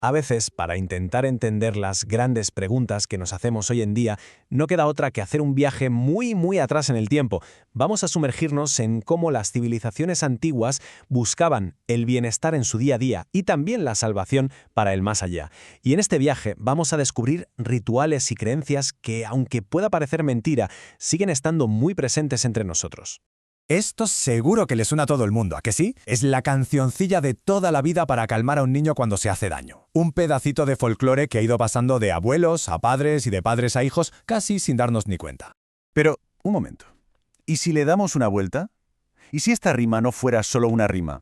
A veces, para intentar entender las grandes preguntas que nos hacemos hoy en día, no queda otra que hacer un viaje muy atrás en el tiempo. Vamos a sumergirnos en cómo las civilizaciones antiguas buscaban el bienestar en su día a día y también la salvación para el más allá. Y en este viaje vamos a descubrir rituales y creencias que, aunque pueda parecer mentira, siguen estando muy presentes entre nosotros. Esto seguro que le suena a todo el mundo, ¿a que sí? Es la cancioncilla de toda la vida para calmar a un niño cuando se hace daño. Un pedacito de folclore que ha ido pasando de abuelos a padres y de padres a hijos casi sin darnos ni cuenta. Pero, un momento. ¿Y si le damos una vuelta? ¿Y si esta rima no fuera solo una rima?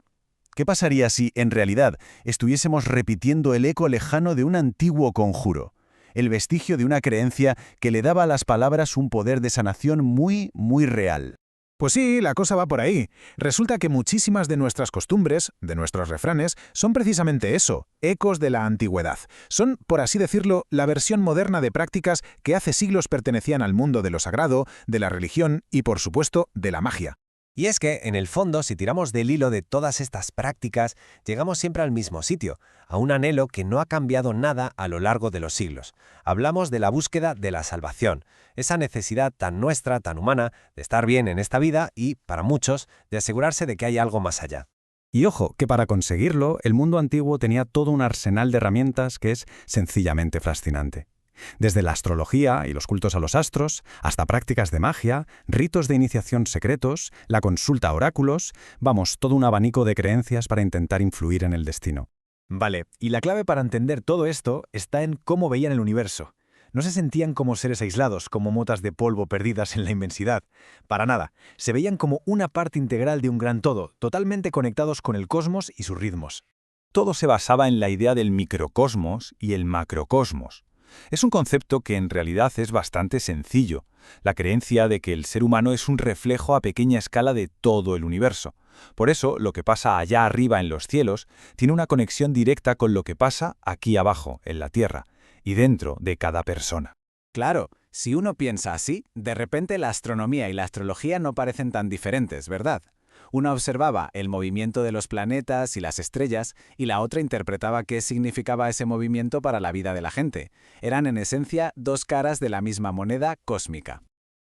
¿Qué pasaría si, en realidad, estuviésemos repitiendo el eco lejano de un antiguo conjuro? El vestigio de una creencia que le daba a las palabras un poder de sanación muy real. Pues sí, la cosa va por ahí. Resulta que muchísimas de nuestras costumbres, de nuestros refranes, son precisamente eso, ecos de la antigüedad. Son, por así decirlo, la versión moderna de prácticas que hace siglos pertenecían al mundo de lo sagrado, de la religión y, por supuesto, de la magia. Y es que, en el fondo, si tiramos del hilo de todas estas prácticas, llegamos siempre al mismo sitio, a un anhelo que no ha cambiado nada a lo largo de los siglos. Hablamos de la búsqueda de la salvación, esa necesidad tan nuestra, tan humana, de estar bien en esta vida y, para muchos, de asegurarse de que hay algo más allá. Y ojo, que para conseguirlo, el mundo antiguo tenía todo un arsenal de herramientas que es sencillamente fascinante. Desde la astrología y los cultos a los astros, hasta prácticas de magia, ritos de iniciación secretos, la consulta a oráculos, vamos, todo un abanico de creencias para intentar influir en el destino. Vale, y la clave para entender todo esto está en cómo veían el universo. No se sentían como seres aislados, como motas de polvo perdidas en la inmensidad. Para nada, se veían como una parte integral de un gran todo, totalmente conectados con el cosmos y sus ritmos. Todo se basaba en la idea del microcosmos y el macrocosmos. Es un concepto que en realidad es bastante sencillo, la creencia de que el ser humano es un reflejo a pequeña escala de todo el universo. Por eso, lo que pasa allá arriba en los cielos tiene una conexión directa con lo que pasa aquí abajo, en la Tierra, y dentro de cada persona. Claro, si uno piensa así, de repente la astronomía y la astrología no parecen tan diferentes, ¿verdad? Una observaba el movimiento de los planetas y las estrellas y la otra interpretaba qué significaba ese movimiento para la vida de la gente. Eran en esencia dos caras de la misma moneda cósmica.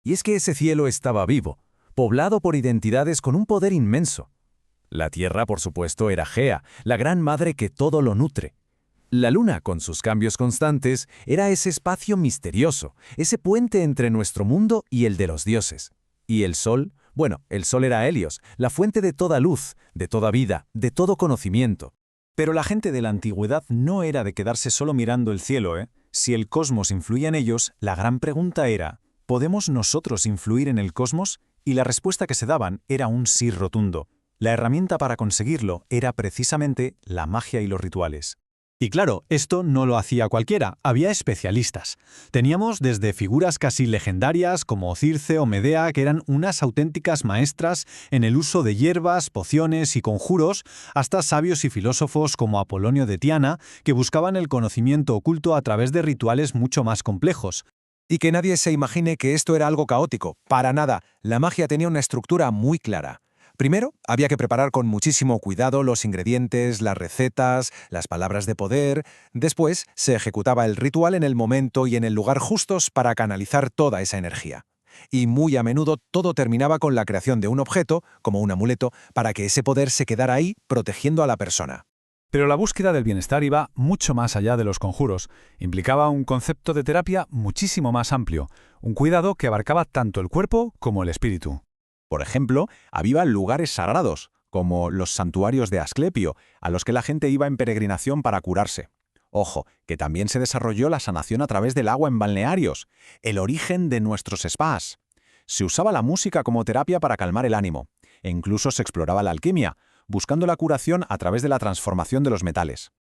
Y es que ese cielo estaba vivo, poblado por identidades con un poder inmenso. La Tierra, por supuesto, era Gea, la gran madre que todo lo nutre. La Luna, con sus cambios constantes, era ese espacio misterioso, ese puente entre nuestro mundo y el de los dioses. Y el Sol, bueno, el Sol era Helios, la fuente de toda luz, de toda vida, de todo conocimiento. Pero la gente de la antigüedad no era de quedarse solo mirando el cielo, ¿eh? Si el cosmos influía en ellos, la gran pregunta era, ¿podemos nosotros influir en el cosmos? Y la respuesta que se daban era un sí rotundo. La herramienta para conseguirlo era precisamente la magia y los rituales. Y claro, esto no lo hacía cualquiera, había especialistas. Teníamos desde figuras casi legendarias como Circe o Medea, que eran unas auténticas maestras en el uso de hierbas, pociones y conjuros, hasta sabios y filósofos como Apolonio de Tiana, que buscaban el conocimiento oculto a través de rituales mucho más complejos. Y que nadie se imagine que esto era algo caótico. Para nada, la magia tenía una estructura muy clara. Primero, había que preparar con muchísimo cuidado los ingredientes, las recetas, las palabras de poder. Después, se ejecutaba el ritual en el momento y en el lugar justos para canalizar toda esa energía. Y muy a menudo todo terminaba con la creación de un objeto, como un amuleto, para que ese poder se quedara ahí protegiendo a la persona. Pero la búsqueda del bienestar iba mucho más allá de los conjuros. Implicaba un concepto de terapia muchísimo más amplio, un cuidado que abarcaba tanto el cuerpo como el espíritu. Por ejemplo, había lugares sagrados, como los santuarios de Asclepio, a los que la gente iba en peregrinación para curarse. Ojo, que también se desarrolló la sanación a través del agua en balnearios, el origen de nuestros spas. Se usaba la música como terapia para calmar el ánimo, e incluso se exploraba la alquimia, buscando la curación a través de la transformación de los metales.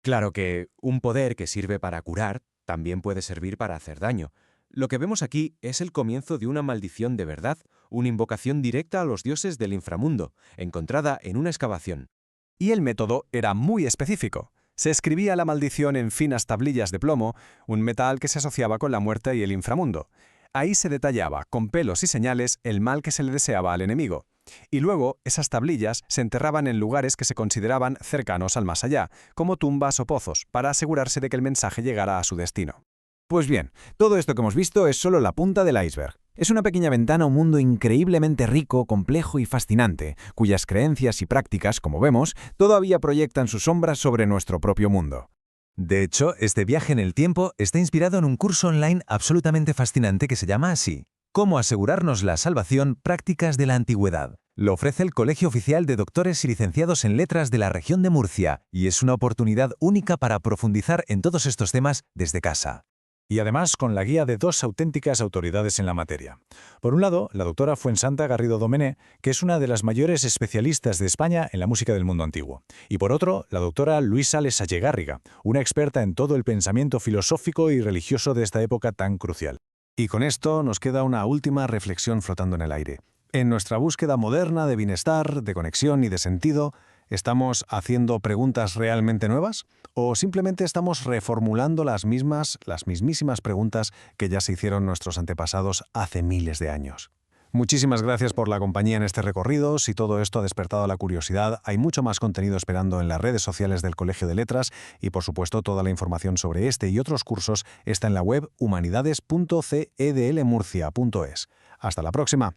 Claro que un poder que sirve para curar también puede servir para hacer daño. Lo que vemos aquí es el comienzo de una maldición de verdad, una invocación directa a los dioses del inframundo, encontrada en una excavación. Y el método era muy específico. Se escribía la maldición en finas tablillas de plomo, un metal que se asociaba con la muerte y el inframundo. Ahí se detallaba, con pelos y señales, el mal que se le deseaba al enemigo. Y luego, esas tablillas se enterraban en lugares que se consideraban cercanos al más allá, como tumbas o pozos, para asegurarse de que el mensaje llegara a su destino. Pues bien, todo esto que hemos visto es solo la punta del iceberg. Es una pequeña ventana a un mundo increíblemente rico, complejo y fascinante, cuyas creencias y prácticas, como vemos, todavía proyectan sus sombras sobre nuestro propio mundo. De hecho, este viaje en el tiempo está inspirado en un curso online absolutamente fascinante que se llama así: Cómo asegurarnos la salvación, prácticas de la antigüedad. Lo ofrece el Colegio Oficial de Doctores y Licenciados en Letras de la región de Murcia, y es una oportunidad única para profundizar en todos estos temas desde casa. Y además con la guía de dos auténticas autoridades en la materia. Por un lado, la doctora Fuensanta Garrido Domené, que es una de las mayores especialistas de España en la música del mundo antiguo. Y por otro, la doctora Luisa Lesallégárriga, una experta en todo el pensamiento filosófico y religioso de esta época tan crucial. Y con esto nos queda una última reflexión flotando en el aire. En nuestra búsqueda moderna de bienestar, de conexión y de sentido, ¿estamos haciendo preguntas realmente nuevas? ¿O simplemente estamos reformulando las mismísimas preguntas que ya se hicieron nuestros antepasados hace miles de años? Muchísimas gracias por la compañía en este recorrido. Si todo esto ha despertado la curiosidad, hay mucho más contenido esperando en las redes sociales del Colegio de Letras y, por supuesto, toda la información sobre este y otros cursos está en la web humanidades.cedlmurcia.es. Hasta la próxima.